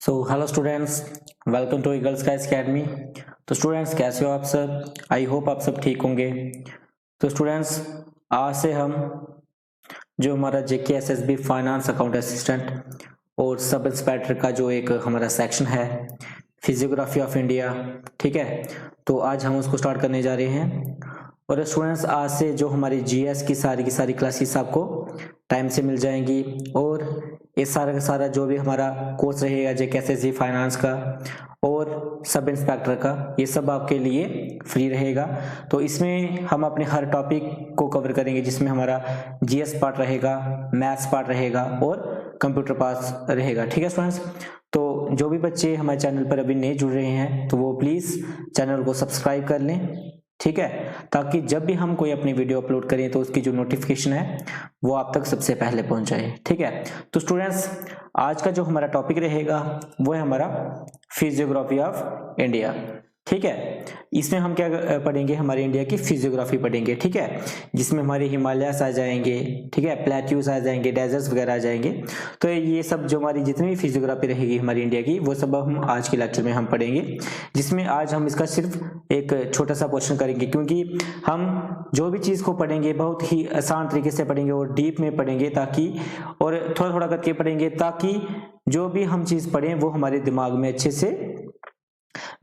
So hello students, welcome to Eagles guys academy. तो students कैसे हो आप सब? आई होप आप सब ठीक होंगे। तो स्टूडेंट्स आज से हम जो हमारा जेके एसएसबी फाइनेंस अकाउंट असिस्टेंट और सब इंस्पेक्टर का जो एक हमारा सेक्शन है फिजियोग्राफी ऑफ इंडिया, ठीक है, तो आज हम उसको स्टार्ट करने जा रहे हैं। और स्टूडेंट्स आज से जो हमारी जीएस की सारी क्लासेस आपको टाइम से मिल जाएंगी और ये सारा का सारा जो भी हमारा कोर्स रहेगा जेके एसएसबी फाइनेंस का और सब इंस्पेक्टर का, ये सब आपके लिए फ्री रहेगा। तो इसमें हम अपने हर टॉपिक को कवर करेंगे, जिसमें हमारा जीएस पार्ट रहेगा, मैथ्स पार्ट रहेगा और कंप्यूटर पार्ट रहेगा। ठीक है स्टूडेंट्स, तो जो भी बच्चे हमारे चैनल पर अभी नए जुड़ रहे हैं तो वो प्लीज़ चैनल को सब्सक्राइब कर लें, ठीक है, ताकि जब भी हम कोई अपनी वीडियो अपलोड करें तो उसकी जो नोटिफिकेशन है वो आप तक सबसे पहले पहुंच जाए। ठीक है, तो स्टूडेंट्स आज का जो हमारा टॉपिक रहेगा वो है हमारा फिजियोग्राफी ऑफ इंडिया। ठीक है, इसमें हम क्या पढ़ेंगे, हमारे इंडिया की फिजियोग्राफी पढ़ेंगे। ठीक है, जिसमें हमारे हिमालयास आ जाएंगे, ठीक है, प्लेट्यूज आ जाएंगे, डेजर्ट्स वगैरह आ जाएंगे। तो ये सब जो हमारी जितनी भी फिजियोग्राफी रहेगी हमारी इंडिया की, वो सब हम आज के लेक्चर में हम पढ़ेंगे, जिसमें आज हम इसका सिर्फ एक छोटा सा क्वेश्चन करेंगे, क्योंकि हम जो भी चीज़ को पढ़ेंगे बहुत ही आसान तरीके से पढ़ेंगे और डीप में पढ़ेंगे, ताकि और थोड़ा थोड़ा करके पढ़ेंगे, ताकि जो भी हम चीज़ पढ़ें वो हमारे दिमाग में अच्छे से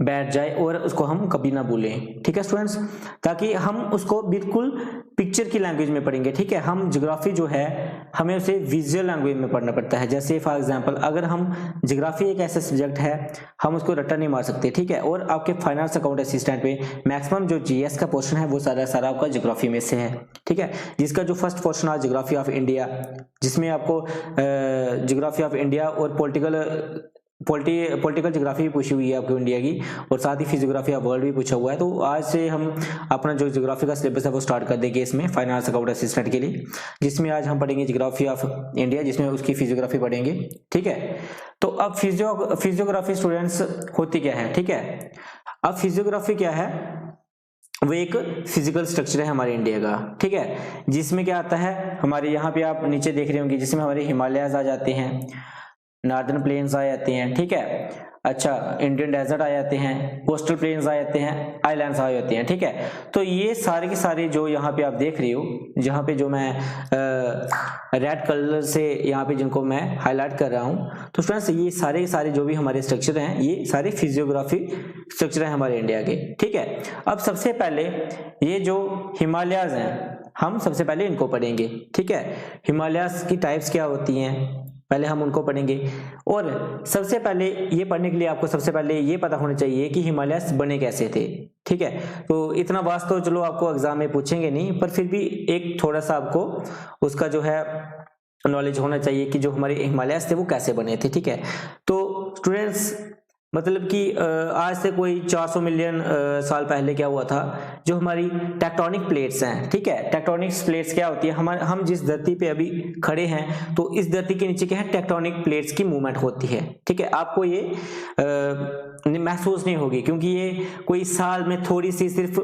बैठ जाए और उसको हम कभी ना भूलें। ठीक है स्टूडेंट्स, ताकि हम उसको बिल्कुल पिक्चर की लैंग्वेज में पढ़ेंगे। ठीक है, हम ज्योग्राफी जो है हमें उसे विजुअल लैंग्वेज में पढ़ना पड़ता है। जैसे फॉर एग्जांपल अगर हम ज्योग्राफी एक ऐसा सब्जेक्ट है हम उसको रट्टा नहीं मार सकते। ठीक है, और आपके फाइनेंस अकाउंट असिस्टेंट में मैक्सिमम जो जीएस का पोर्शन है वो सारा आपका ज्योग्राफी में से है। ठीक है, जिसका जो फर्स्ट पोर्शन है ज्योग्राफी ऑफ इंडिया, जिसमें आपको ज्योग्राफी ऑफ इंडिया और पॉलिटिकल ज्योग्राफी भी पूछी हुई है आपको इंडिया की, और साथ ही फिजियोग्राफी ऑफ वर्ल्ड भी पूछा हुआ है। तो आज से हम अपना जो ज्योग्राफी का सिलेबस है वो स्टार्ट कर देंगे इसमें फाइनेंस अकाउंट असिस्टेंट के लिए, जिसमें आज हम पढ़ेंगे ज्योग्राफी ऑफ इंडिया, जिसमें उसकी फिजियोग्राफी पढ़ेंगे। ठीक है, तो अब फिजियोग्राफी स्टूडेंट्स होती क्या है? ठीक है, अब फिजियोग्राफी क्या है, वो एक फिजिकल स्ट्रक्चर है हमारे इंडिया का। ठीक है, जिसमें क्या आता है, हमारे यहाँ पे आप नीचे देख रहे होंगे, जिसमें हमारे हिमालयाज आ जाते हैं, नॉर्दर्न प्लेन्स आ जाते हैं। ठीक है, अच्छा, इंडियन डेजर्ट आ जाते हैं, कोस्टल प्लेन्स आ जाते हैं, आइलैंड्स आ जाते हैं। ठीक है, तो ये सारे के सारे जो यहाँ पे आप देख रहे हो, जहाँ पे जो मैं रेड कलर से यहाँ पे जिनको मैं हाईलाइट कर रहा हूँ, तो फ्रेंड्स ये सारे के सारे जो भी हमारे स्ट्रक्चर हैं ये सारे फिजियोग्राफी स्ट्रक्चर हैं हमारे इंडिया के। ठीक है, अब सबसे पहले ये जो हिमालयाज हैं हम सबसे पहले इनको पढ़ेंगे। ठीक है, हिमालयाज की टाइप्स क्या होती हैं पहले हम उनको पढ़ेंगे। और सबसे पहले ये पढ़ने के लिए आपको सबसे पहले ये पता होना चाहिए कि हिमालयास बने कैसे थे। ठीक है, तो इतना वास्त तो चलो आपको एग्जाम में पूछेंगे नहीं, पर फिर भी एक थोड़ा सा आपको उसका जो है नॉलेज होना चाहिए कि जो हमारे हिमालयास थे वो कैसे बने थे। ठीक है, तो स्टूडेंट्स मतलब कि आज से कोई 400 मिलियन साल पहले क्या हुआ था, जो हमारी टेक्टोनिक प्लेट्स हैं। ठीक है, टेक्टोनिक प्लेट्स क्या होती है, हम जिस धरती पे अभी खड़े हैं तो इस धरती के नीचे क्या है, टेक्टोनिक प्लेट्स की मूवमेंट होती है। ठीक है, आपको ये महसूस नहीं होगी, क्योंकि ये कोई साल में सिर्फ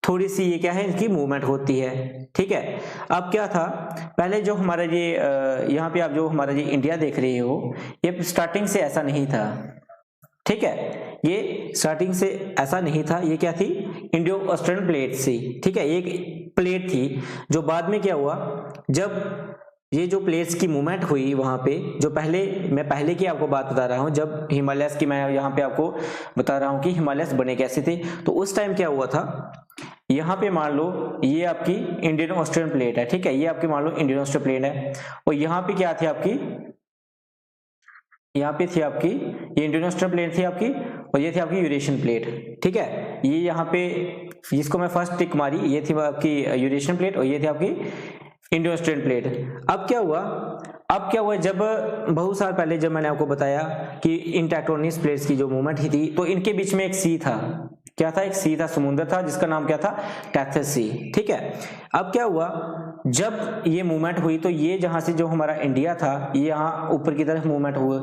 थोड़ी सी ये क्या है इनकी मूवमेंट होती है। ठीक है, अब क्या था, पहले जो हमारा ये यहाँ पे आप जो हमारा ये इंडिया देख रहे हो, ये स्टार्टिंग से ऐसा नहीं था। ठीक है, ये स्टार्टिंग से ऐसा नहीं था, ये क्या थी, इंडियो ऑस्ट्रेलियन प्लेट थी। ठीक है, एक प्लेट थी जो बाद में क्या हुआ, जब ये जो प्लेट्स की मूवमेंट हुई वहां पे, जो मैं पहले की आपको बात बता रहा हूं, जब हिमालयस की मैं यहाँ पे आपको बता रहा हूं कि हिमालयस बने कैसे थे, तो उस टाइम क्या हुआ था, यहाँ पे मान लो ये आपकी इंडियन ऑस्ट्रेलियन प्लेट है। ठीक है, ये आपकी मान लो इंडियन ऑस्ट्रेलियन प्लेट है, और यहाँ पे क्या थी आपकी, यहाँ पे थी आपकी ये इंडियन ऑस्ट्रेलियन प्लेट थी आपकी, और ये थी आपकी यूरेशियन प्लेट। ठीक है, ये यहाँ पे जिसको मैं फर्स्ट टिक मारी, ये थी आपकी यूरेशियन प्लेट और ये थी आपकी इंडियन ऑस्ट्रेलियन प्लेट। अब क्या हुआ, जब बहुत साल पहले जब मैंने आपको बताया कि इन टेक्टोनिक प्लेट्स की जो मूवमेंट थी, तो इनके बीच में एक सी था। क्या था, एक सी था, समुद्र था, जिसका नाम क्या था, टेथस सी। ठीक है, अब क्या हुआ, जब ये मूवमेंट हुई तो ये जहां से जो हमारा इंडिया था ये यहाँ ऊपर की तरफ मूवमेंट हुआ।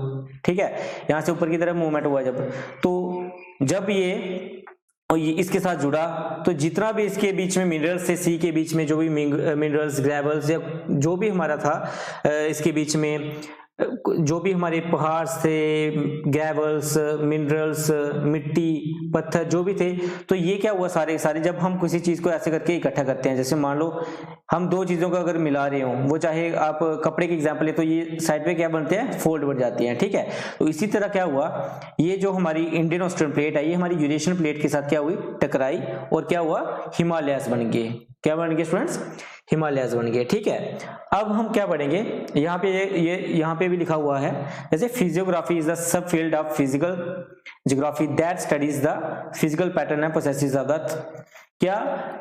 ठीक है, यहाँ से ऊपर की तरफ मूवमेंट हुआ जब ये और ये इसके साथ जुड़ा, तो जितना भी इसके बीच में मिनरल्स थे, सी के बीच में जो भी मिनरल्स, ग्रेवल्स या जो भी हमारा था इसके बीच में जो भी हमारे पहाड़ से ग्रेवल्स, मिनरल्स, मिट्टी, पत्थर जो भी थे, तो ये क्या हुआ सारे सारे जब हम किसी चीज को ऐसे करके इकट्ठा करते हैं, जैसे मान लो हम दो चीजों को अगर मिला रहे हो, वो चाहे आप कपड़े की एग्जांपल है तो ये साइड पे क्या बनते हैं, फोल्ड बन जाती हैं, ठीक है। तो इसी तरह क्या हुआ, ये जो हमारी इंडियन ऑस्ट्रेलियन प्लेट है ये हमारी यूरेशियन प्लेट के साथ क्या हुई, टकराई, और क्या हुआ, हिमालयस बन गए। क्या बन गए स्टूडेंट्स, हिमालयस बन गए, ठीक है। अब हम क्या पढ़ेंगे, यहाँ पे ये यहाँ पे भी लिखा हुआ है, जैसे physiography is the sub field of physical geography that studies the physical pattern and processes of the, क्या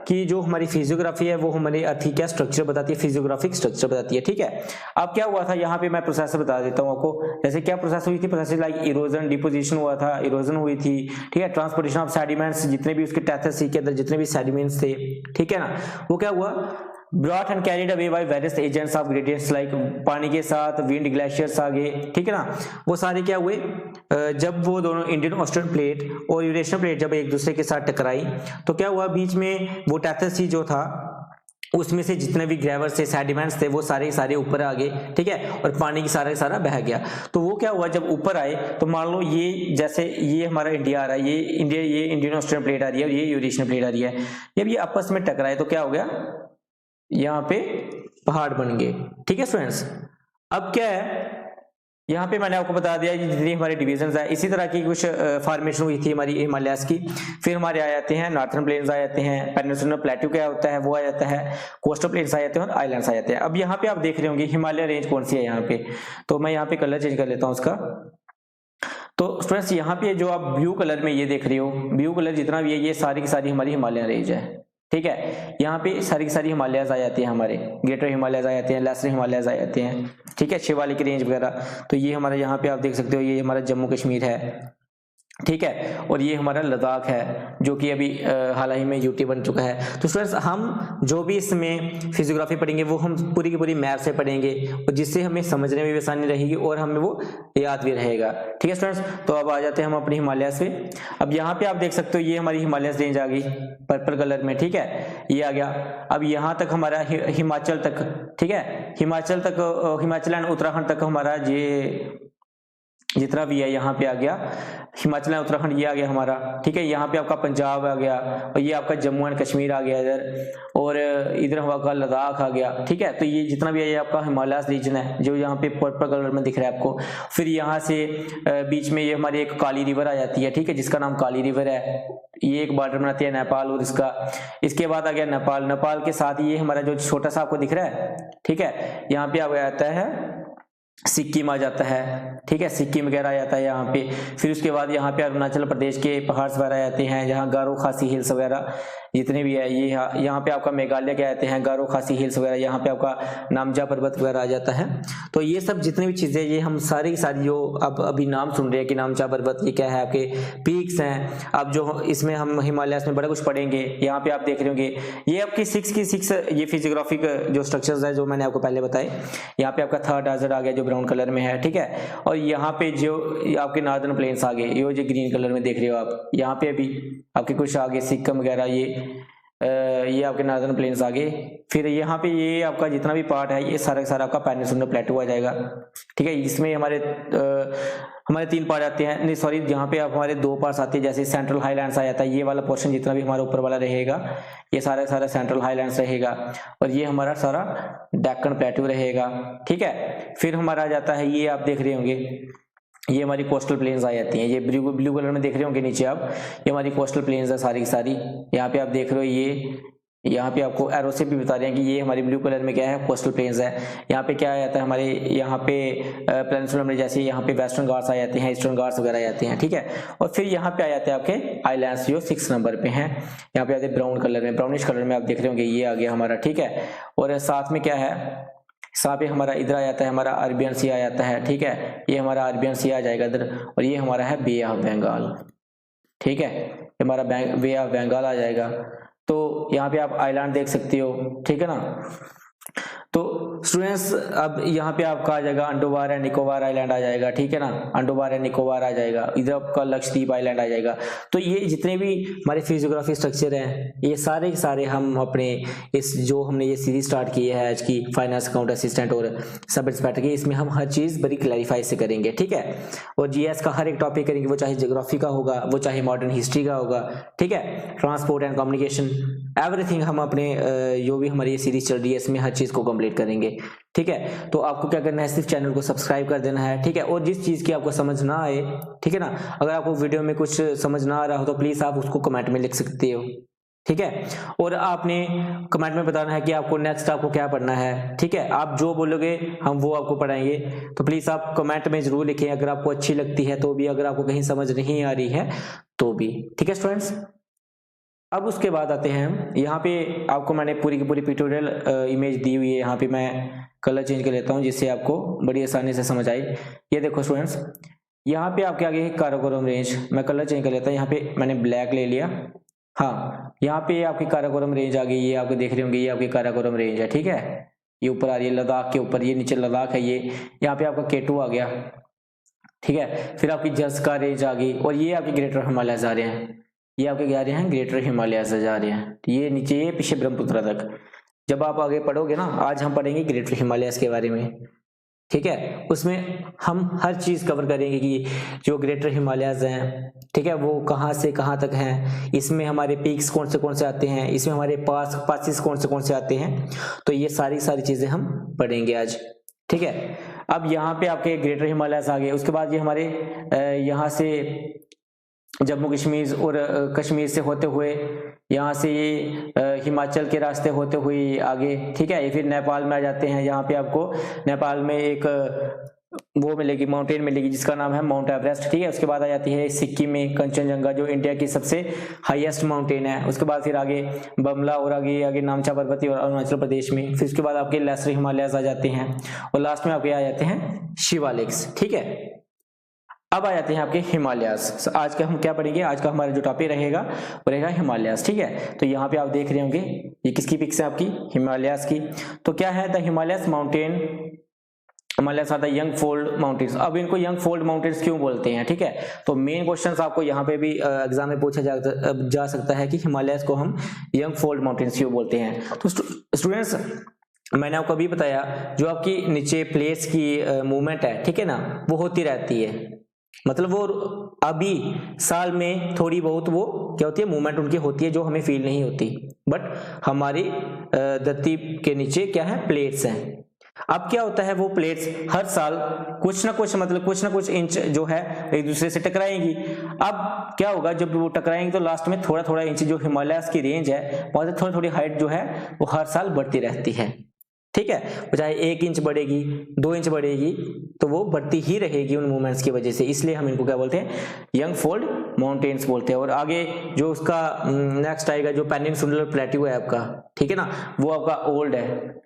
कि जो हमारी फिजियोग्राफी है वो हमारे अर्थ क्या स्ट्रक्चर बताती है, फिजियोग्राफिक स्ट्रक्चर बताती है, ठीक है। अब क्या हुआ था, यहाँ पे मैं प्रोसेस बता देता हूँ आपको, जैसे क्या प्रोसेस हुई थी, प्रोसेस लाइक इरोजन, डिपोजिशन हुआ था, इरोजन हुई थी, ठीक है, ट्रांसपोर्टेशन ऑफ सेडिमेंट्स, जितने भी उसके टेथस सी के अंदर जितने भी सेडिमेंट्स थे, ठीक है ना, वो क्या हुआ, brought and carried away by various agents of gradients, like पानी के साथ विंड, ग्लेशियर्स आ गए, ठीक है ना, वो सारे क्या हुए, जब वो दोनों इंडियन ऑस्ट्रेलियन प्लेट और यूरेशियन प्लेट जब एक दूसरे के साथ टकराई, तो क्या हुआ, बीच में वो टेथस सी जो था उसमें से जितने भी ग्रेवल्स थे, सेडिमेंट्स थे, वो सारे सारे ऊपर आ गए, ठीक है, और पानी की सारा बह गया। तो वो क्या हुआ, जब ऊपर आए तो मान लो ये जैसे ये हमारा इंडिया आ रहा है, ये इंडियन ऑस्ट्रेलियन प्लेट आ रही है और ये यूरेशियन प्लेट आ रही है, जब ये आपस में टकराए तो क्या हो गया, यहाँ पे पहाड़ बन गए, ठीक है स्टूडेंट्स। अब क्या है, यहाँ पे मैंने आपको बता दिया जितनी हमारे डिवीजन है, इसी तरह की कुछ फॉर्मेशन हुई थी हमारी हिमालयस की। फिर हमारे आ जाते हैं नॉर्थर्न प्लेन्स आ जाते हैं, पेनिनसुलर प्लेट्यू क्या होता है वो आ जाता है, कोस्टल प्लेन्स आ जाते हैं और आइलैंड्स आ जाते हैं। अब यहाँ पे आप देख रहे होंगे हिमालय रेंज कौन सी है यहाँ पे, तो मैं यहाँ पे कलर चेंज कर लेता हूँ उसका। तो स्टूडेंट्स यहाँ पे जो आप ब्लू कलर में ये देख रहे हो, ब्लू कलर जितना भी है ये सारी की सारी हमारी हिमालय रेंज है, ठीक है। यहाँ पे सारी की सारी हिमालयस आ जाती है, हमारे ग्रेटर हिमालयस आ जाते हैं, लेसर हिमालयस आ जाते हैं, ठीक है, शिवालिक रेंज वगैरह। तो ये हमारा यहाँ पे आप देख सकते हो, ये हमारा जम्मू कश्मीर है, ठीक है, और ये हमारा लद्दाख है जो कि अभी हाल ही में यूटी बन चुका है। तो स्टूडेंट्स हम जो भी इसमें फिजियोग्राफी पढ़ेंगे वो हम पूरी की पूरी मैप से पढ़ेंगे, और जिससे हमें समझने में भी आसानी रहेगी और हमें वो याद भी रहेगा, ठीक है स्टूडेंट्स। तो अब आ जाते हैं हम अपनी हिमालय से। अब यहाँ पे आप देख सकते हो ये हमारी हिमालय रेंज आ गई पर्पल कलर में, ठीक है, ये आ गया। अब यहाँ तक हमारा हिमाचल तक, ठीक है, हिमाचल तक, हिमाचल एंड उत्तराखंड तक हमारा ये जितना भी है यहाँ पे आ गया, हिमाचल एंड उत्तराखंड ये आ गया हमारा, ठीक है। यहाँ पे आपका पंजाब आ गया, और ये आपका जम्मू एंड कश्मीर आ गया इधर, और इधर आपका लद्दाख आ गया, ठीक है। तो ये जितना भी है ये आपका हिमालय रीजन है जो यहाँ पे पर्पल कलर में दिख रहा है आपको। फिर यहाँ से बीच में ये हमारी एक काली रिवर आ जाती है, ठीक है, जिसका नाम काली रिवर है, ये एक बॉर्डर बनाती है नेपाल और इसका। इसके बाद आ गया नेपाल, नेपाल के साथ ये हमारा जो छोटा सा आपको दिख रहा है, ठीक है, यहाँ पे आ जाता है सिक्किम आ जाता है, ठीक है, सिक्किम वगैरह आ जाता है यहाँ पे। फिर उसके बाद यहाँ पे अरुणाचल प्रदेश के पहाड़ वगैरह आते हैं, जहाँ गारो खासी हिल्स वगैरह जितने भी है, ये यहाँ पे आपका मेघालय के आते हैं, गारो खासी हिल्स वगैरह, यहाँ पे आपका नामजा पर्वत वगैरह आ जाता है। तो ये सब जितनी भी चीजें ये हम सारी की सारी जो अब अभी नाम सुन रहे हैं कि नामजा पर्वत ये क्या है, आपके पीक्स हैं। अब जो इसमें हम हिमालय में बड़ा कुछ पढ़ेंगे, यहाँ पे आप देख रहे होंगे ये आपकी 6 की 6 ये फिजियोग्राफिक जो स्ट्रक्चर्स है जो मैंने आपको पहले बताए। यहाँ पे आपका थर्ड डेजर्ट आ गया जो ब्राउन कलर में है, ठीक है, और यहाँ पे जो आपके नॉर्दर्न प्लेन्स आ गए, ये जो ग्रीन कलर में देख रहे हो आप, यहाँ पे अभी आपके कुछ आगे सिक्किम वगैरह ये आपके नॉर्दर्न प्लेन्स आ गए। फिर यहाँ पे ये आपका जितना भी पार्ट है ये सारा सारा आपका पेनिनसुलर प्लेटू आ जाएगा, ठीक है। इसमें हमारे 3 पार्ट आते हैं, नहीं सॉरी, यहाँ पे आप हमारे 2 पार्ट्स आते हैं, जैसे सेंट्रल हाईलैंड्स आ जाता है, ये वाला पोर्शन जितना भी हमारा ऊपर वाला रहेगा ये सारा सेंट्रल हाईलैंड्स रहेगा, और ये हमारा सारा डेक्कन प्लेटू रहेगा, ठीक है। फिर हमारा आ जाता है, ये आप देख रहे होंगे ये हमारी कोस्टल प्लेन्स आ जाती हैं, ये ब्लू कलर में देख रहे होंगे नीचे आप, ये हमारी कोस्टल प्लेन्स है सारी की सारी। यहाँ पे आप देख रहे हो ये, यहाँ पे आपको एरो से भी बता रहे हैं कि ये हमारी ब्लू कलर में क्या है, कोस्टल प्लेन्स है। यहाँ पे क्या आ जाता है हमारे, यहाँ पे पेनिनसुला में जैसे यहाँ पे वेस्टर्न घाट्स आ जाते हैं, ईस्टर्न घाट्स वगैरह आ जाते हैं, ठीक है। और फिर यहाँ पे आ जाते हैं आपके आइलैंड्स जो 6 नंबर पे हैं, यहाँ पे आते हैं ब्राउन कलर में, ब्राउनिश कलर में आप देख रहे होंगे, ये आ गया हमारा, ठीक है। और साथ में क्या है, साथ पे हमारा इधर आ जाता है हमारा अरबियन सी आ जाता है, ठीक है, ये हमारा अरबियन सी आ जाएगा इधर, और ये हमारा है बे ऑफ बंगाल, ठीक है, हमारा बे ऑफ बंगाल आ जाएगा। तो यहाँ पे आप आइलैंड देख सकते हो, ठीक है ना। तो स्टूडेंट्स अब यहाँ पे आपका आ जाएगा अंडोमान एंड निकोबार आइलैंड आ जाएगा, ठीक है ना, अंडोमान एंड निकोबार आ जाएगा, इधर आपका लक्षद्वीप आइलैंड आ जाएगा। तो ये जितने भी हमारे फिजियोग्राफी स्ट्रक्चर हैं ये सारे के सारे हम अपने इस जो हमने ये सीरीज स्टार्ट की है आज की फाइनेंस अकाउंट असिस्टेंट और सब इंस्पेक्टर की, इसमें हम हर चीज बड़ी क्लैरिफाई से करेंगे, ठीक है। और जीएस का हर एक टॉपिक करेंगे, वो चाहे ज्योग्राफी का होगा, वो चाहे मॉडर्न हिस्ट्री का होगा, ठीक है, ट्रांसपोर्ट एंड कम्युनिकेशन, एवरीथिंग हम अपने जो भी हमारी ये सीरीज चल रही है इसमें हर चीज को कंप्लीट करेंगे, ठीक है। तो आपको क्या करना है, सिर्फ चैनल को सब्सक्राइब कर देना है, ठीक है। और जिस चीज की आपको समझ ना आए, ठीक है ना, अगर आपको वीडियो में कुछ समझ ना आ रहा हो तो प्लीज आप उसको कमेंट में लिख सकते हो, ठीक है। और आपने कमेंट में बताना है कि आपको नेक्स्ट आपको क्या पढ़ना है, ठीक है। आप जो बोलोगे हम वो आपको पढ़ाएंगे, तो प्लीज आप कमेंट में जरूर लिखें, अगर आपको अच्छी लगती है तो भी, अगर आपको कहीं समझ नहीं आ रही है तो भी, ठीक है स्टूडेंट्स। अब उसके बाद आते हैं हम, यहाँ पे आपको मैंने पूरी की पूरी पिक्टोरियल इमेज दी हुई है, यहाँ पे मैं कलर चेंज कर लेता हूँ जिससे आपको बड़ी आसानी से समझ आए। ये देखो स्टूडेंट्स, यहाँ पे आपके आगे काराकोरम रेंज, मैं कलर चेंज कर लेता हूँ, यहाँ पे मैंने ब्लैक ले लिया, हाँ, यहाँ पे आपकी काराकोरम रेंज आ गई, ये आपको देख रहे होंगे, ये आपकी काराकोरम रेंज है, ठीक है, ये ऊपर आ रही है लद्दाख के ऊपर, ये नीचे लद्दाख है, ये यहाँ पे आपका केटू आ गया, ठीक है। फिर आपकी जस्का रेंज आ गई, और ये आपके ग्रेटर हिमालयस आ रहे हैं, ये आपके क्या आ रहे हैं, ग्रेटर हिमालयस जा रहे हैं, ये नीचे ये पीछे ब्रह्मपुत्र तक। जब आप आगे पढ़ोगे ना, आज हम पढ़ेंगे ग्रेटर हिमालयस के बारे में, ठीक है, उसमें हम हर चीज कवर करेंगे कि जो ग्रेटर हिमालयस हैं, ठीक है, वो कहाँ से कहाँ तक हैं, इसमें हमारे पीक्स कौन से आते हैं, इसमें हमारे पासिस कौन से आते हैं, तो ये सारी चीजें हम पढ़ेंगे आज, ठीक है। अब यहाँ पे आपके ग्रेटर हिमालयस आ गए, उसके बाद ये हमारे यहाँ से जम्मू कश्मीर और कश्मीर से होते हुए यहाँ से ये हिमाचल के रास्ते होते हुए आगे, ठीक है, ये फिर नेपाल में आ जाते हैं। यहाँ पे आपको नेपाल में एक वो मिलेगी, माउंटेन मिलेगी जिसका नाम है माउंट एवरेस्ट, ठीक है। उसके बाद आ जाती है सिक्किम में कंचनजंगा जो इंडिया की सबसे हाईएस्ट माउंटेन है। उसके बाद फिर आगे बमला और आगे नामचा पर्वती और अरुणाचल प्रदेश में। फिर उसके बाद आपके लेसर हिमालयस आ जाते हैं और लास्ट में आपके आ जाते हैं शिवालिक्स, ठीक है। अब आ जाते हैं आपके हिमालयस। आज का हम क्या पढ़ेंगे, आज का हमारा जो टॉपिक रहेगा वो रहेगा हिमालयस, ठीक है। तो यहाँ पे आप देख रहे होंगे ये किसकी पिक्स है, आपकी हिमालयस की। तो क्या है, the Himalayas mountain, Himalayas are the young fold mountains. अब इनको यंग फोल्ड माउंटेन्स क्यों बोलते हैं, ठीक है। तो मेन क्वेश्चन आपको यहाँ पे भी एग्जाम में पूछा जा सकता है कि हिमालयस को हम यंग फोल्ड माउंटेन्स क्यों बोलते हैं। तो स्टूडेंट्स, मैंने आपको अभी बताया जो आपकी नीचे प्लेट्स की मूवमेंट है, ठीक है ना, वो होती रहती है, मतलब वो अभी साल में थोड़ी बहुत वो क्या होती है, मूवमेंट उनकी होती है जो हमें फील नहीं होती, बट हमारी धरती के नीचे क्या है, प्लेट्स हैं। अब क्या होता है, वो प्लेट्स हर साल कुछ ना कुछ इंच जो है एक दूसरे से टकराएंगी। अब क्या होगा, जब वो टकराएंगी तो लास्ट में थोड़ा इंच जो हिमालयस की रेंज है वहां से थोड़ी हाइट जो है वो हर साल बढ़ती रहती है, ठीक है। वो चाहे 1 इंच बढ़ेगी, 2 इंच बढ़ेगी, तो वो बढ़ती ही रहेगी उन मूवमेंट्स की वजह से, इसलिए हम इनको क्या बोलते हैं, यंग फोल्ड माउंटेन्स बोलते हैं। और आगे जो उसका नेक्स्ट आएगा जो पेनिनसुलर प्लेट्यू है आपका, ठीक है ना, वो आपका ओल्ड है।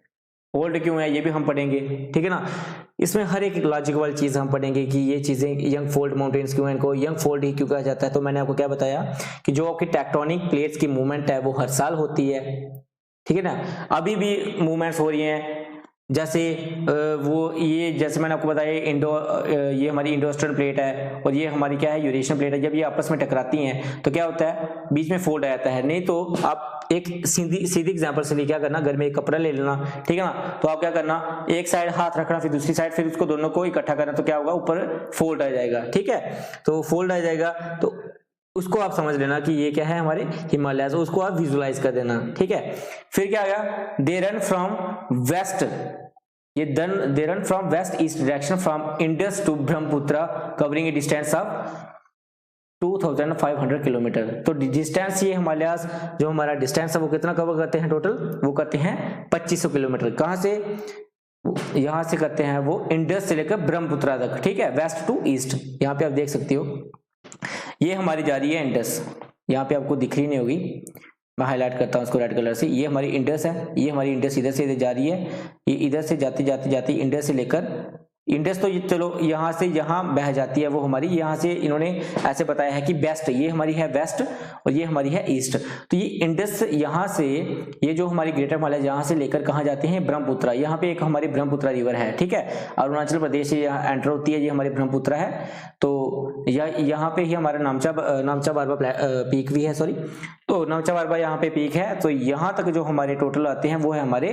ओल्ड क्यों है ये भी हम पढ़ेंगे, ठीक है ना। इसमें हर एक लॉजिक वाली चीज हम पढ़ेंगे कि ये चीजें यंग फोल्ड माउंटेन्स क्यों है, इनको यंग फोल्ड ही क्यों कहा जाता है। तो मैंने आपको क्या बताया कि जो आपकी टेक्टोनिक प्लेट्स की मूवमेंट है वो हर साल होती है, ठीक है ना। अभी भी मूवमेंट्स हो रही हैं, जैसे वो ये जैसे मैंने आपको बताया ये हमारी इंडोस्टर्न प्लेट है और ये हमारी क्या है, यूरेशियन प्लेट है। जब ये आपस में टकराती हैं तो क्या होता है, बीच में फोल्ड आ जाता है। नहीं तो आप एक सीधी एग्जांपल से क्या करना, घर में एक कपड़ा ले लेना, ठीक है ना, तो आप क्या करना, एक साइड हाथ रखना, फिर दूसरी साइड, फिर उसको दोनों को इकट्ठा करना, तो क्या होगा, ऊपर फोल्ड आ जाएगा, ठीक है। तो फोल्ड आ जाएगा तो उसको आप समझ लेना कि ये क्या है, हमारे हिमालयस, उसको आप विजुलाइज कर देना, ठीक है। फिर क्या आया, दे रन फ्रॉम वेस्ट, ये they run from west east direction from Indus to Brahmaputra covering a distance of 2500 kilometre. तो डिस्टेंस ये हिमालयस जो हमारा डिस्टेंस है वो कितना कवर करते हैं टोटल, वो करते हैं 2500 किलोमीटर। कहां से, यहां से करते हैं वो इंडस से लेकर ब्रह्मपुत्र तक, ठीक है, वेस्ट टू ईस्ट। यहाँ पे आप देख सकते हो ये हमारी जा रही है इंडस, यहाँ पे आपको दिख रही नहीं होगी, मैं हाईलाइट करता हूँ इसको रेड कलर से। ये हमारी इंडस है, ये हमारी इंडस इधर से इधर जा रही है, ये इधर से जाती इंडस से लेकर इंडस तो चलो यहाँ से यहाँ बह जाती है वो हमारी, यहाँ से इन्होंने ऐसे बताया है कि वेस्ट, ये हमारी है वेस्ट और ये हमारी है ईस्ट। तो ये इंडस यहाँ से, ये जो हमारी ग्रेटर हिमालय यहाँ से लेकर कहाँ जाते हैं, ब्रह्मपुत्र, यहाँ पे एक हमारी ब्रह्मपुत्र रिवर है, ठीक है, अरुणाचल प्रदेश से यहाँ एंटर होती है, ये हमारी ब्रह्मपुत्र है। तो यहाँ पे ही हमारा नामचा बारबा पीक भी है, सॉरी, तो नामचा बारबा यहाँ पे पीक है। तो यहाँ तक जो हमारे टोटल आते हैं वो है हमारे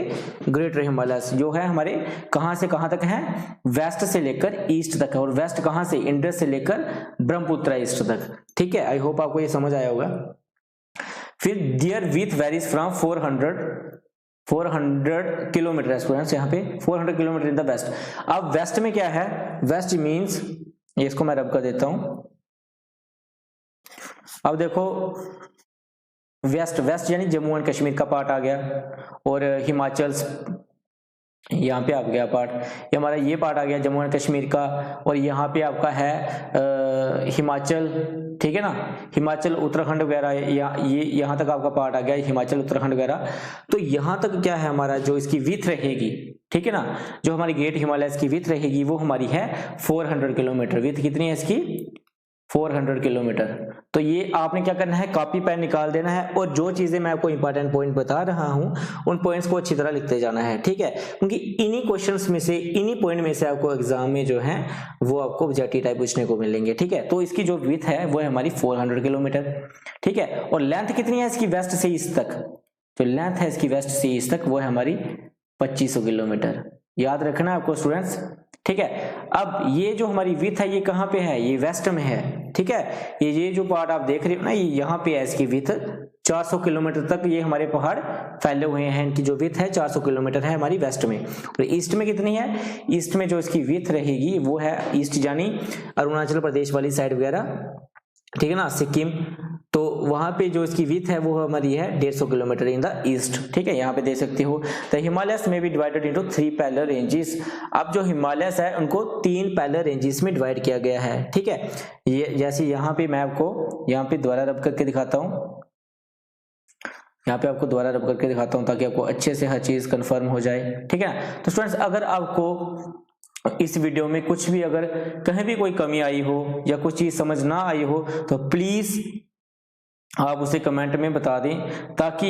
ग्रेटर हिमालयस, जो है हमारे कहाँ से कहाँ तक है, वेस्ट से लेकर ईस्ट तक है, और वेस्ट कहाँ से, इंडस से लेकर ब्रह्मपुत्र ईस्ट तक, ठीक है। आई होप आपको ये समझ आया होगा। फिर their width varies from 400 kilometre students, यहाँ पे 400 किलोमीटर इन द वेस्ट। अब वेस्ट में क्या है, वेस्ट मीन्स, इसको मैं रब कर देता हूं। अब देखो वेस्ट यानी जम्मू एंड कश्मीर का पार्ट आ गया, और हिमाचल यहाँ पे आ गया पार्ट, ये हमारा ये पार्ट आ गया जम्मू एंड कश्मीर का, और यहाँ पे आपका है हिमाचल, ठीक है ना, हिमाचल उत्तराखंड वगैरह, ये यहाँ तक आपका पार्ट आ गया हिमाचल उत्तराखंड वगैरह। तो यहाँ तक क्या है हमारा, जो इसकी विड्थ रहेगी, ठीक है ना, जो हमारी ग्रेट हिमालय की विड्थ रहेगी वो हमारी है 400 किलोमीटर। विड्थ कितनी है इसकी, 400 किलोमीटर। तो ये आपने क्या करना है, कॉपी पेन निकाल देना है, और जो चीजें मैं आपको इंपॉर्टेंट पॉइंट बता रहा हूं उन पॉइंट्स को अच्छी तरह लिखते जाना है, ठीक है, क्योंकि इन्हीं क्वेश्चंस में से, इन्हीं पॉइंट में से आपको एग्जाम में जो है वो आपको ऑब्जेक्टिव टाइप पूछने को मिलेंगे, ठीक है। तो इसकी जो विड्थ है वो है हमारी 400 किलोमीटर, ठीक है, और लेंथ कितनी है इसकी वेस्ट से ईस्ट तक, जो लेंथ है इसकी वेस्ट से ईस्ट तक वो है हमारी 2500 किलोमीटर, याद रखना आपको स्टूडेंट्स, ठीक है। अब ये जो हमारी विड्थ है ये कहाँ पे है, ये वेस्ट में है, ठीक है, ये जो पार्ट आप देख रहे हो ना, ये यहाँ पे है, इसकी विड्थ 400 किलोमीटर तक ये हमारे पहाड़ फैले हुए हैं, इनकी जो विड्थ है 400 किलोमीटर है हमारी वेस्ट में। और ईस्ट में कितनी है, ईस्ट में जो इसकी विड्थ रहेगी वो है, ईस्ट यानी अरुणाचल प्रदेश वाली साइड वगैरह, ठीक है ना, सिक्किम, तो वहां पे जो इसकी विड्थ है वो हमारी है 150 किलोमीटर इन द ईस्ट, ठीक है, यहाँ पे दे सकते हो। The Himalayas may be divided into 3 parallel ranges. अब जो हिमालयस है उनको 3 पैरेलल रेंजेस में डिवाइड किया गया है, ठीक है। ये जैसे यहाँ पे मैं आपको यहाँ पे दोबारा रब करके दिखाता हूँ, यहाँ पे आपको दोबारा रब करके दिखाता हूँ ताकि आपको अच्छे से हर चीज कंफर्म हो जाए, ठीक है। तो स्टूडेंट्स, अगर आपको इस वीडियो में कुछ भी, अगर कहीं भी कोई कमी आई हो या कुछ चीज समझ ना आई हो तो प्लीज आप उसे कमेंट में बता दें, ताकि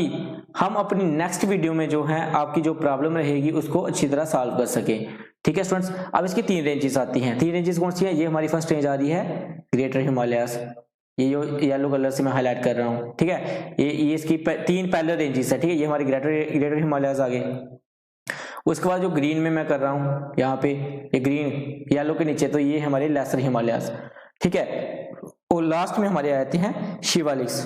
हम अपनी नेक्स्ट वीडियो में जो है आपकी जो प्रॉब्लम रहेगी उसको अच्छी तरह सॉल्व कर सके, ठीक है स्टूडेंट्स। अब इसकी 3 रेंजेस आती हैं, 3 रेंजेस कौन सी है, ये हमारी फर्स्ट रेंज आ रही है ग्रेटर हिमालयस, ये जो येलो कलर से मैं हाईलाइट कर रहा हूँ, ठीक है, ये इसकी 3 पैरेलल रेंजेस है, ठीक है, ये हमारी ग्रेटर हिमालयस आ गए। उसके बाद जो ग्रीन में मैं कर रहा हूँ यहाँ पे, ये ग्रीन येलो के नीचे, तो ये हमारे लेसर हिमालयस, ठीक है, और लास्ट में हमारे आते हैं शिवालिक्स।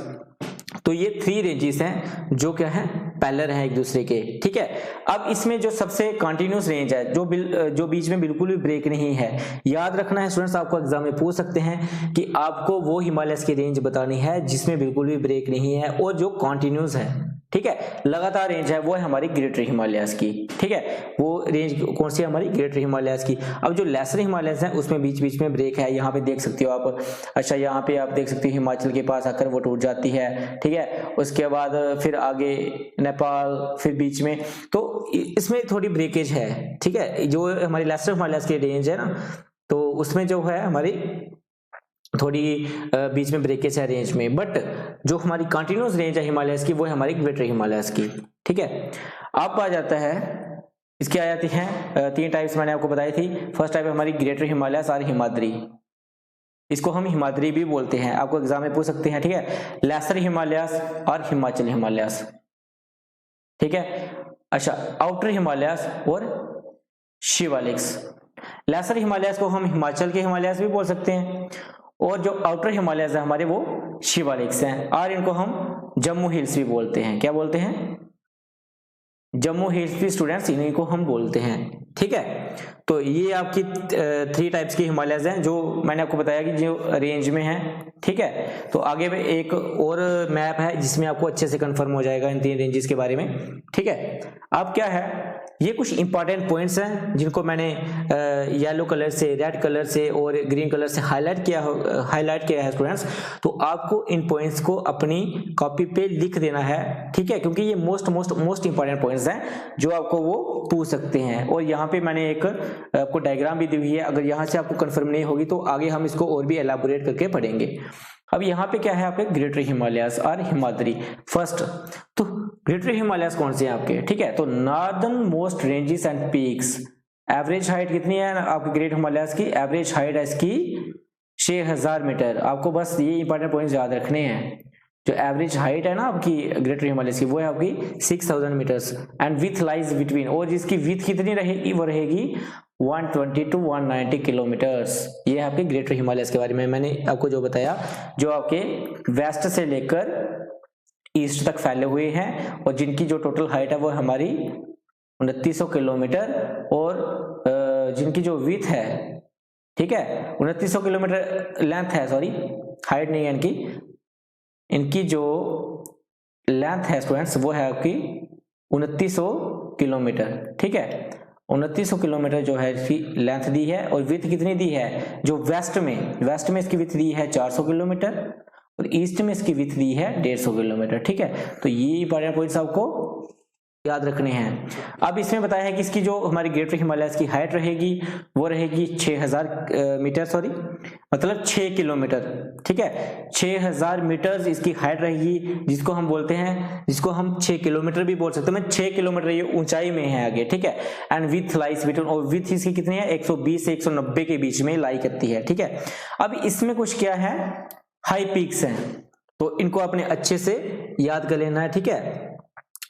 तो ये 3 रेंजेस हैं जो क्या है, पैरेलल हैं एक दूसरे के, ठीक है। अब इसमें जो सबसे कंटिन्यूस रेंज है, जो बीच में बिल्कुल भी ब्रेक नहीं है, याद रखना है स्टूडेंट्स, आपको एग्जाम में पूछ सकते हैं कि आपको वो हिमालयस की रेंज बतानी है जिसमें बिल्कुल भी ब्रेक नहीं है और जो कंटिन्यूस है, ठीक है, लगातार रेंज है, वो है हमारी ग्रेटर हिमालयस की, ठीक है। वो रेंज कौन सी है, हमारी ग्रेटर हिमालयस की। अब जो लेसर हिमालयस है उसमें बीच बीच में ब्रेक है, यहाँ पे देख सकते हो आप, अच्छा यहाँ पे आप देख सकते हो हिमाचल के पास आकर वो टूट जाती है, ठीक है, उसके बाद फिर आगे नेपाल, फिर बीच में, तो इसमें थोड़ी ब्रेकेज है, ठीक है। जो हमारी लेसर हिमालयस की रेंज है ना, तो उसमें जो है हमारी थोड़ी बीच में ब्रेकेज है रेंज में, बट जो हमारी कंटिन्यूस रेंज है हिमालयस की वो है हमारी ग्रेटर हिमालयस की, ठीक है। अब आ जाता है, इसकी आ जाती है 3 टाइप्स मैंने आपको बताई थी। फर्स्ट टाइप है हमारी ग्रेटर हिमालयस और हिमाद्री, इसको हम हिमाद्री भी बोलते हैं, आपको एग्जाम में पूछ सकते हैं, ठीक है, लेसर हिमालयस और हिमाचल हिमालयस, ठीक है। अच्छा, आउटर हिमालयस और शिवालिक्स। लेसर हिमालयस को हम हिमाचल के हिमालयस भी बोल सकते हैं, और जो आउटर हिमालयस है हमारे वो शिवालिक्स हैं, और इनको हम जम्मू हिल्स भी बोलते हैं। क्या बोलते हैं, जम्मू हिल्स भी स्टूडेंट्स इन्हीं को हम बोलते हैं, ठीक है। तो ये आपकी 3 टाइप्स की हिमालयस हैं जो मैंने आपको बताया कि जो रेंज में है, ठीक है। तो आगे में एक और मैप है जिसमें आपको अच्छे से कंफर्म हो जाएगा इन 3 रेंजेस के बारे में, ठीक है। अब क्या है, ये कुछ इंपॉर्टेंट पॉइंट्स हैं जिनको मैंने येलो कलर से, रेड कलर से और ग्रीन कलर से हाईलाइट किया है स्टूडेंट्स। तो आपको इन पॉइंट्स को अपनी कॉपी पे लिख देना है, ठीक है, क्योंकि ये मोस्ट इंपॉर्टेंट पॉइंट्स हैं जो आपको वो पूछ सकते हैं। और यहाँ पे मैंने एक आपको डायग्राम भी दी हुई है, अगर यहाँ से आपको कंफर्म नहीं होगी तो आगे हम इसको और भी एलाबोरेट करके पढ़ेंगे। अब यहाँ पे क्या है आपके ग्रेटर हिमालयाज और हिमाद्री फर्स्ट। तो ग्रेटर हिमालयाज कौन से हैं आपके, ठीक है, तो northern most ranges and peaks. Average height कितनी है आपके ग्रेट हिमालयाज की, एवरेज हाइट है इसकी 6000 मीटर। आपको बस ये इंपॉर्टेंट पॉइंट्स याद रखने हैं। जो एवरेज हाइट है ना आपकी ग्रेटर हिमालयाज की वो है आपकी 6000 metres and width lies between, और जिसकी विथ कितनी रहेगी, वो रहेगी 120 to 190 किलोमीटर्स। ये है आपके ग्रेटर हिमालयस के बारे में मैंने आपको जो बताया, जो आपके वेस्ट से लेकर ईस्ट तक फैले हुए हैं और जिनकी जो टोटल हाइट है वो हमारी 2900 किलोमीटर और जिनकी जो विथ है, ठीक है, 2900 किलोमीटर लेंथ है, सॉरी हाइट नहीं है इनकी जो लेंथ है स्टूडेंट्स वो है आपकी 2900 किलोमीटर, ठीक है, 2900 किलोमीटर जो है इसकी लेंथ दी है। और विथ कितनी दी है, जो वेस्ट में इसकी विथ दी है 400 किलोमीटर और ईस्ट में इसकी विथ दी है 150 किलोमीटर, ठीक है। तो ये इंपॉर्टेंट पॉइंट्स आपको याद रखने हैं। अब इसमें बताया है कि इसकी जो हमारी ग्रेटर हिमालयस की हाइट रहेगी वो रहेगी 6000 मीटर, सॉरी मतलब 6 किलोमीटर, ठीक है, 6000 मीटर इसकी हाइट रहेगी, जिसको हम बोलते हैं, जिसको हम 6 किलोमीटर भी बोल सकते हैं। 6 किलोमीटर ये ऊंचाई में है आगे, ठीक है। एंड विथ लाइज बिटवीन, और विथ इसकी कितनी है 120 से 190 के बीच में लाई करती है, ठीक है। अब इसमें कुछ क्या है, हाई पीक्स हैं, तो इनको आपने अच्छे से याद कर लेना है, ठीक है।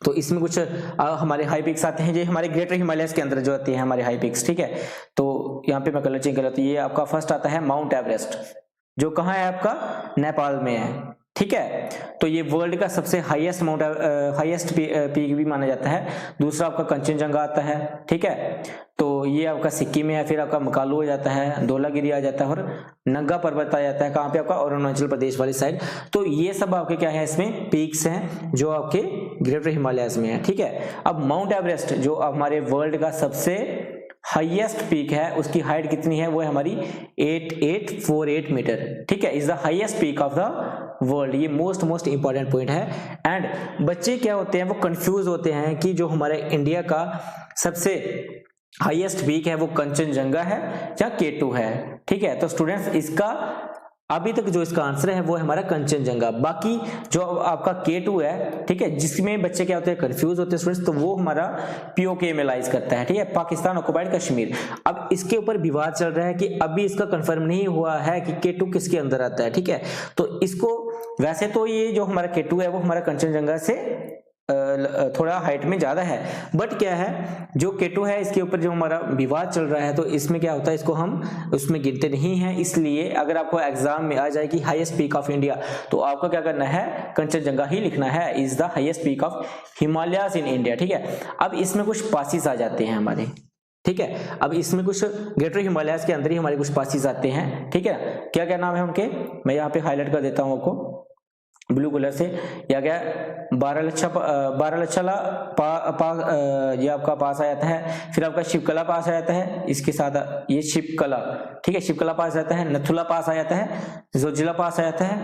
तो इसमें कुछ हमारे हाई पिक्स आते हैं, ये हमारे ग्रेटर हिमालयस के अंदर जो आते हैं हमारे हाई पिक्स, ठीक है। तो यहाँ पे मैं कलर चेंज कर रहा हूँ। ये आपका फर्स्ट आता है माउंट एवरेस्ट, जो कहाँ है आपका, नेपाल में है, ठीक है। तो ये वर्ल्ड का सबसे हाईएस्ट पीक भी माना जाता है। दूसरा आपका कंचनजंगा आता है, ठीक है, तो ये आपका सिक्किम में है। फिर आपका मकालू हो जाता है, धौलागिरी आ जाता है और नंगा पर्वत आ जाता है, कहाँ पे आपका, अरुणाचल प्रदेश वाली साइड। तो ये सब आपके क्या है, इसमें पीक्स हैं जो आपके ग्रेटर हिमालयस में है, ठीक है। अब माउंट एवरेस्ट जो हमारे वर्ल्ड का सबसे हाईएस्ट पीक है, उसकी हाइट कितनी है, वो है हमारी 8848 मीटर, ठीक है, is the highest peak of the world. ये मोस्ट इंपॉर्टेंट पॉइंट है। एंड बच्चे क्या होते हैं, वो कंफ्यूज होते हैं कि जो हमारे इंडिया का सबसे हाईएस्ट पीक है वो कंचनजंगा है या K2 है, ठीक है। तो स्टूडेंट्स इसका अभी तक जो इसका आंसर है वो है हमारा कंचनजंगा। बाकी जो आपका K2 है, ठीक है, जिसमें बच्चे क्या होते हैं, कंफ्यूज होते हैं स्टूडेंट्स, तो वो हमारा POK में लाइज करता है, ठीक है, पाकिस्तान ऑक्युपाइड कश्मीर। अब इसके ऊपर विवाद चल रहा है कि अभी इसका कंफर्म नहीं हुआ है कि K2 किसके अंदर आता है, ठीक है। तो इसको वैसे तो ये जो हमारा K2 है वो हमारा कंचनजंगा से थोड़ा हाइट में ज्यादा है, बट क्या है जो K2 है इसके ऊपर जो हमारा विवाद चल रहा है, तो इसमें क्या होता है, इसको हम उसमें गिनते नहीं हैं। इसलिए अगर आपको एग्जाम में आ जाए कि हाईएस्ट पीक ऑफ इंडिया, तो आपको क्या करना है, कंचनजंगा ही लिखना है, is the highest peak of Himalayas in India, ठीक है। अब इसमें कुछ पासिस आ जाते हैं हमारे, ठीक है। अब इसमें कुछ ग्रेटर हिमालयाज के अंदर ही हमारे कुछ पासिस आते हैं, ठीक है। क्या क्या नाम है उनके, मैं यहाँ पे हाईलाइट कर देता हूँ आपको ब्लू कलर से। या क्या, बारालच्छाला ये आपका पास आ जाता है। फिर आपका शिवकला पास आ जाता है, इसके साथ ये शिवकला, ठीक है, शिवकला पास आ जाता है। नथुला पास आ जाता है, जोजिला पास आ जाता है,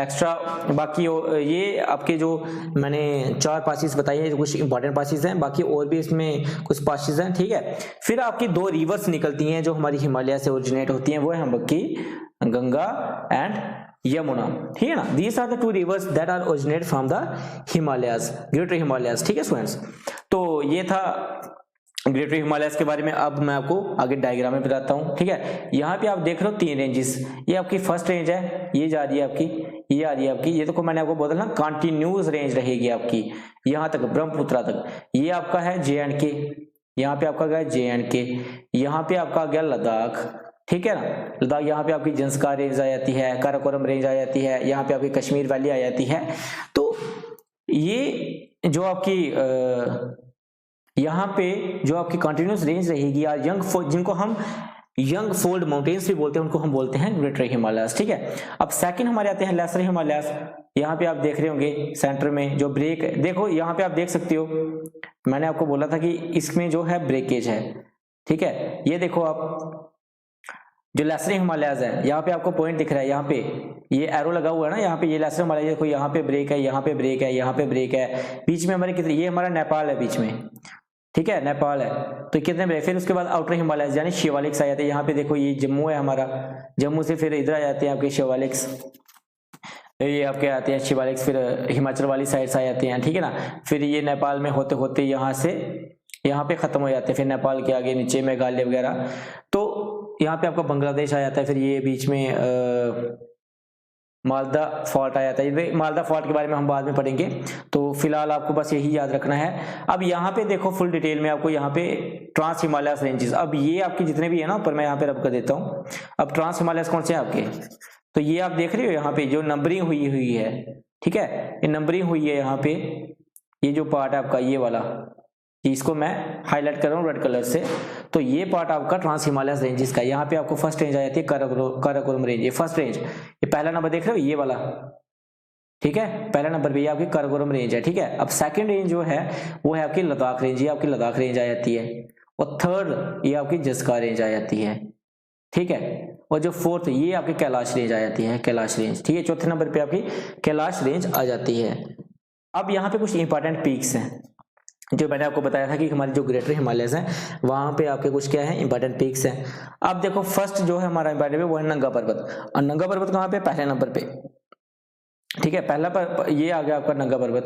एक्स्ट्रा। बाकी ये आपके जो मैंने 4 पासिस बताई है, कुछ इंपॉर्टेंट पासिस हैं, बाकी और भी इसमें कुछ पासिस हैं, ठीक है। फिर आपकी 2 रिवर्स निकलती हैं जो हमारी हिमालय से ओरिजिनेट होती हैं, वो है आपकी गंगा एंड यमुना, ठीक है ना। These are the 2 rivers that are originate from the Himalayas, greater Himalayas, ठीक है स्टूडेंट्स। तो ये था ग्रेटर हिमालयाज के बारे में। अब मैं आपको आगे डायग्राम में बताता हूँ, ठीक है। यहाँ पे आप देख रहे हो 3 रेंजेस, ये आपकी फर्स्ट रेंज है, ये जा रही है आपकी, ये आ रही है आपकी, ये तो मैंने आपको बोला ना कंटिन्यूस रेंज रहेगी आपकी यहाँ तक, ब्रह्मपुत्रा तक। ये आपका है J&K, यहाँ पे आपका गया J&K, यहाँ पे आपका गया लद्दाख, ठीक है ना। लद्दाख यहाँ पे आपकी जंस्कार रेंज आ जाती है, काराकोरम रेंज आ जाती है, यहाँ पे आपकी कश्मीर वैली आ जाती है। तो ये जो आपकी यहाँ पे जो आपकी कंटिन्यूस रेंज रहेगी या जिनको हम यंग फोल्ड माउंटेन्स भी बोलते हैं, उनको हम बोलते हैं ग्रेटर हिमालयाज, ठीक है। अब सेकंड हमारे आते हैं लेसर हिमालयाज। यहाँ पे आप देख रहे होंगे सेंटर में जो ब्रेक, देखो यहाँ पे आप देख सकते हो मैंने आपको बोला था कि इसमें जो है ब्रेकेज है, ठीक है। ये देखो आप जो लेसर हिमालयाज है, यहाँ पे आपको पॉइंट दिख रहा है, यहाँ पे ये एरो लगा हुआ है ना, यहाँ पे ये लेसर हिमालय, देखो यहाँ पे ब्रेक है, यहाँ पे ब्रेक है, यहाँ पे ब्रेक है, बीच में हमारे कितने, ये हमारा नेपाल है बीच में, ठीक है, नेपाल है, तो कितने ब्रेक। फिर उसके बाद आउटर हिमालयज यानी शिवालिक्स आ जाते हैं। यहाँ पे देखो ये जम्मू है हमारा, जम्मू से फिर इधर आ जाते हैं आपके शिवालिक्स, ये आपके आते हैं शिवालिक्स, फिर हिमाचल वाली साइड से आ जाते हैं, ठीक है ना। फिर ये नेपाल में होते होते यहाँ से यहाँ पे खत्म हो जाते हैं, फिर नेपाल के आगे नीचे मेघालय वगैरह, तो यहाँ पे आपका बांग्लादेश आ जाता है। फिर ये बीच में मालदा फॉल्ट आ जाता है। मालदा फॉल्ट के बारे में हम बाद में पढ़ेंगे, तो फिलहाल आपको बस यही याद रखना है। अब यहाँ पे देखो फुल डिटेल में आपको यहाँ पे ट्रांस हिमालयस रेंजेस, अब ये आपके जितने भी है ना ऊपर मैं यहाँ पे रब कर देता हूँ। अब ट्रांस हिमालयस कौन से हैं आपके, तो ये आप देख रहे हो यहाँ पे जो नंबरिंग हुई है, ठीक है, ये नंबरिंग हुई है यहाँ पे, ये जो पार्ट है आपका ये वाला, इसको मैं हाईलाइट कर रहा हूँ रेड कलर से, तो ये पार्ट आपका ट्रांस हिमालयस रेंजेस का। यहाँ पे आपको फर्स्ट रेंज आ जाती है काराकोरम रेंज, ये फर्स्ट रेंज, ये पहला नंबर देख रहे हो ये वाला, ठीक है, पहला नंबर पे ये आपकी काराकोरम रेंज है, ठीक है। अब सेकंड रेंज जो है वो है आपकी लद्दाख रेंज, ये आपकी लद्दाख रेंज आ जाती है, और थर्ड ये आपकी जस्का रेंज आ जाती है, ठीक है, और जो फोर्थ ये आपकी कैलाश रेंज आ जाती है, कैलाश रेंज, ठीक है। चौथे नंबर पे आपकी कैलाश रेंज आ जाती है। अब यहाँ पे कुछ इंपॉर्टेंट पीक्स हैं जो मैंने आपको बताया था कि हमारे जो ग्रेटर हिमालयस हैं वहां पे आपके कुछ क्या है इंपॉर्टेंट पीक्स हैं। अब देखो फर्स्ट जो है हमारा इंपॉर्टेंट वो है नंगा पर्वत, और नंगा पर्वत कहाँ पे, पहले नंबर पे, ठीक है, पहला ये आ गया आपका नंगा पर्वत,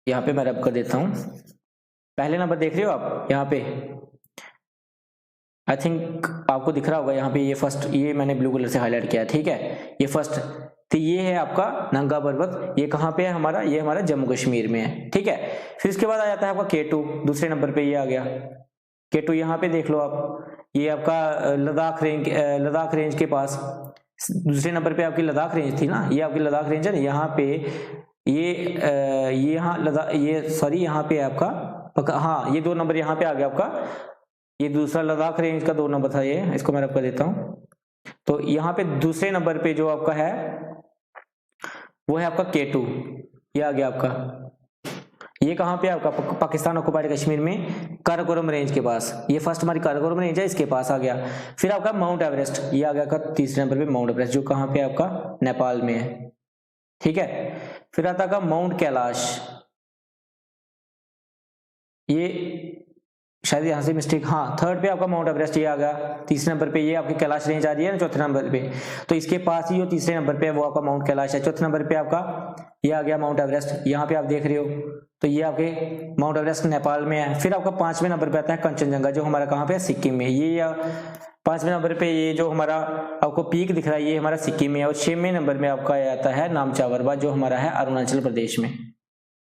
यहाँ पे मैं रब कर देता हूं, पहले नंबर देख रहे हो आप यहाँ पे, आई थिंक आपको दिख रहा होगा यहाँ पे, ये फर्स्ट, ये मैंने ब्लू कलर से हाईलाइट किया, ठीक है, ये फर्स्ट, तो ये है आपका नंगा पर्वत, ये कहाँ पे है हमारा, ये हमारा जम्मू कश्मीर में है, ठीक है। फिर इसके बाद आ जाता है आपका K2, दूसरे नंबर पे ये आ गया K2, यहाँ पे देख लो आप, ये आपका लद्दाख रेंज के पास, दूसरे नंबर पे आपकी लद्दाख रेंज थी ना, ये आपकी लद्दाख रेंज है ना, यहाँ पे ये यहाँ लद्दाख, ये सॉरी यहाँ पे आपका, हाँ ये 2 नंबर यहाँ पे आ गया आपका, ये दूसरा लद्दाख रेंज का 2 नंबर था, ये इसको मैं रब कर देता हूँ। तो यहाँ पे दूसरे नंबर पे जो आपका है वो है आपका K2, ये आ गया आपका, ये कहाँ पे आपका पाकिस्तान ऑक्युपाइड कश्मीर में काराकोरम रेंज के पास, ये फर्स्ट हमारी काराकोरम रेंज है, इसके पास आ गया। फिर आपका माउंट एवरेस्ट, ये आ गया आपका तीसरे नंबर पे माउंट एवरेस्ट, जो कहाँ पे आपका नेपाल में है, ठीक है। फिर आता है माउंट कैलाश, ये शायद यहाँ से मिस्टेक, हाँ थर्ड पे आपका माउंट एवरेस्ट ये आ गया, तीसरे नंबर पे ये आपकी कैलाश रेंज आ रही है ना चौथे नंबर पे, तो इसके पास ही जो तीसरे नंबर पे है वो आपका माउंट कैलाश है। चौथे नंबर पे आपका ये आ गया माउंट एवरेस्ट, यहाँ पे आप देख रहे हो, तो ये आपके माउंट एवरेस्ट नेपाल में है। फिर आपका 5वें नंबर पे आता है कंचनजंगा, जो हमारा कहाँ पे है, सिक्किम में, ये 5वें नंबर पे ये जो हमारा आपको पीक दिख रहा है ये हमारा सिक्किम में है, और 6वें नंबर में आपका आता है नामचावरबा, जो हमारा है अरुणाचल प्रदेश में,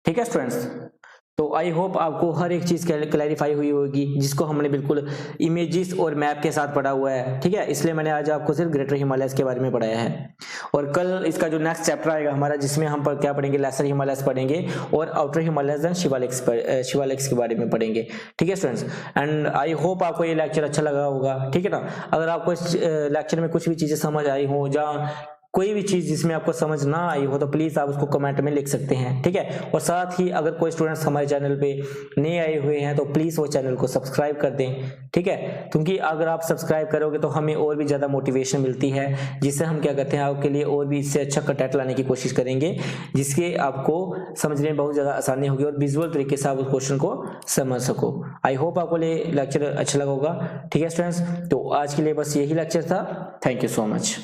ठीक है स्टूडेंट्स। तो आई होप आपको हर एक चीज क्लैरिफाई हुई होगी, जिसको हमने बिल्कुल इमेजेस और मैप के साथ पढ़ा हुआ है, ठीक है। इसलिए मैंने आज आपको सिर्फ ग्रेटर हिमालयस के बारे में पढ़ाया है, और कल इसका जो नेक्स्ट चैप्टर आएगा हमारा, जिसमें हम क्या पढ़ेंगे, लेसर हिमालयस पढ़ेंगे, और आउटर हिमालयस एंड शिवालिक्स के बारे में पढ़ेंगे, ठीक है स्टूडेंट्स। एंड आई होप आपको ये लेक्चर अच्छा लगा होगा, ठीक है ना। अगर आपको इस लेक्चर में कुछ भी चीजें समझ आई हो, जहाँ कोई भी चीज जिसमें आपको समझ ना आई हो, तो प्लीज आप उसको कमेंट में लिख सकते हैं, ठीक है। और साथ ही अगर कोई स्टूडेंट्स हमारे चैनल पे नए आए हुए हैं तो प्लीज वो चैनल को सब्सक्राइब कर दें, ठीक है, क्योंकि अगर आप सब्सक्राइब करोगे तो हमें और भी ज्यादा मोटिवेशन मिलती है, जिससे हम क्या करते हैं आपके लिए और भी इससे अच्छा कंटेंट लाने की कोशिश करेंगे, जिसके आपको समझने में बहुत ज्यादा आसानी होगी और विजुअल तरीके से आप उस क्वेश्चन को समझ सको। आई होप आपको ये लेक्चर अच्छा लगा होगा, ठीक है स्टूडेंट्स। तो आज के लिए बस यही लेक्चर था, थैंक यू सो मच।